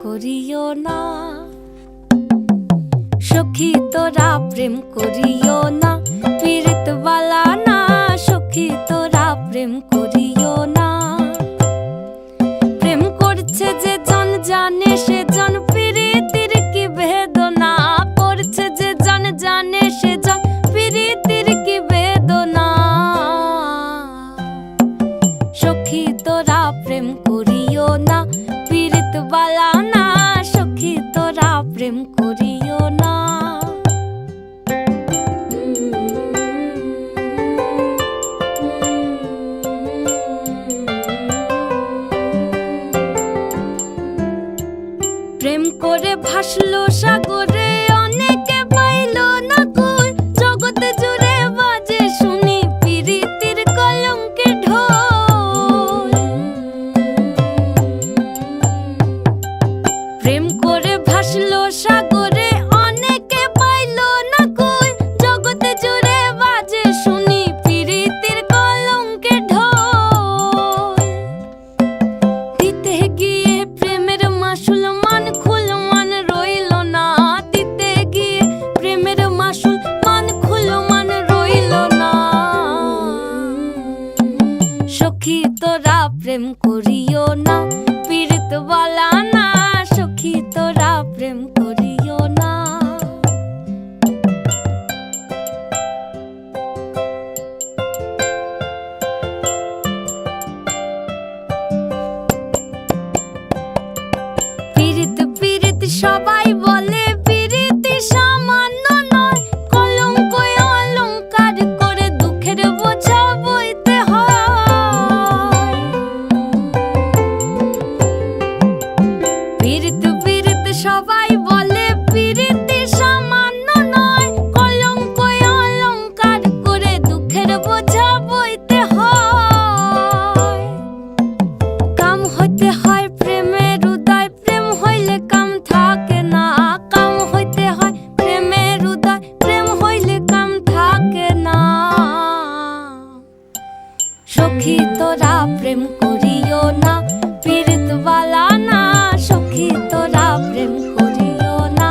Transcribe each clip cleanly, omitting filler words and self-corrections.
করিও না সখী তোরা প্রেম করিও না পীড়িত বালা না সখী তোরা প্রেম করিও না প্রেম করছে যে জন জানে সে জন পীড়িতির কি বেদনা করছে যে জন জানে সে জন পীড়িতির কি বেদনা সখী তোরা প্রেম করিও না পীড়িত বালা না সখী তোরা প্রেম করিও না প্রেম করে ভাসলো সাগরে অনেকে পাইলো না কই জগতে জুড়ে বাজে শুনি পীড়িতির কলঙ্কের ঢোল প্রেম করে ভাসলো সাগরে অনেকে পাইলো না কই জগতে জুড়ে বাজে শুনি পীড়িতির কলঙ্কের ঢোল দিতে গিয়ে প্রেমের মাসুল মান খুল মান রইল না দিতে গিয়ে প্রেমের মাসুল মান খুল মান রইল না সখী তোরা প্রেম করিও না পীড়িত বালা না সখী তোরা প্রেম করিও না পীড়িত পীড়িত সবাই বলে পীড়িতি সামান্য নয় কলঙ্ক অলংকার করে দুঃখের বোঝা বইতে হয় পীড়িত পীড়িত সবাই বলে পীড়িতি সামান্য নয় কলঙ্ক অলংকার করে দুঃখের বোঝা বইতে হয় কাম হইতে হয় প্রেমের উদয় প্রেম হইলে কাম থাকে না কাম হইতে হয় প্রেমের উদয় প্রেম হইলে কাম থাকে না সখী তোরা প্রেম করিও না পীড়িত বালা না সখী তোরা প্রেম করিও না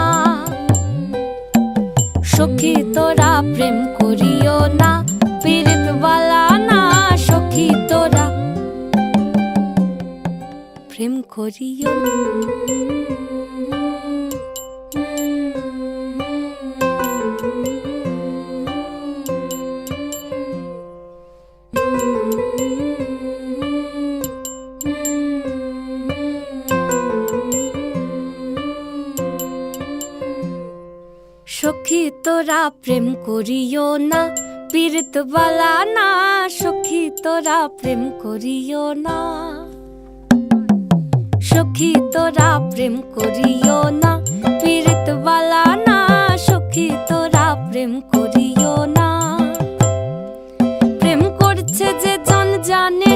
সখী তোরা প্রেম করিও না পীড়িত বালা না সখী তোরা প্রেম করিও না সখী তোরা প্রেম করিও না পীড়িত বালা না সখী তোরা প্রেম করিও না সখী তোরা প্রেম করিও না পীড়িত বালা না সখী তোরা প্রেম করিও না প্রেম করছে যে জন জানে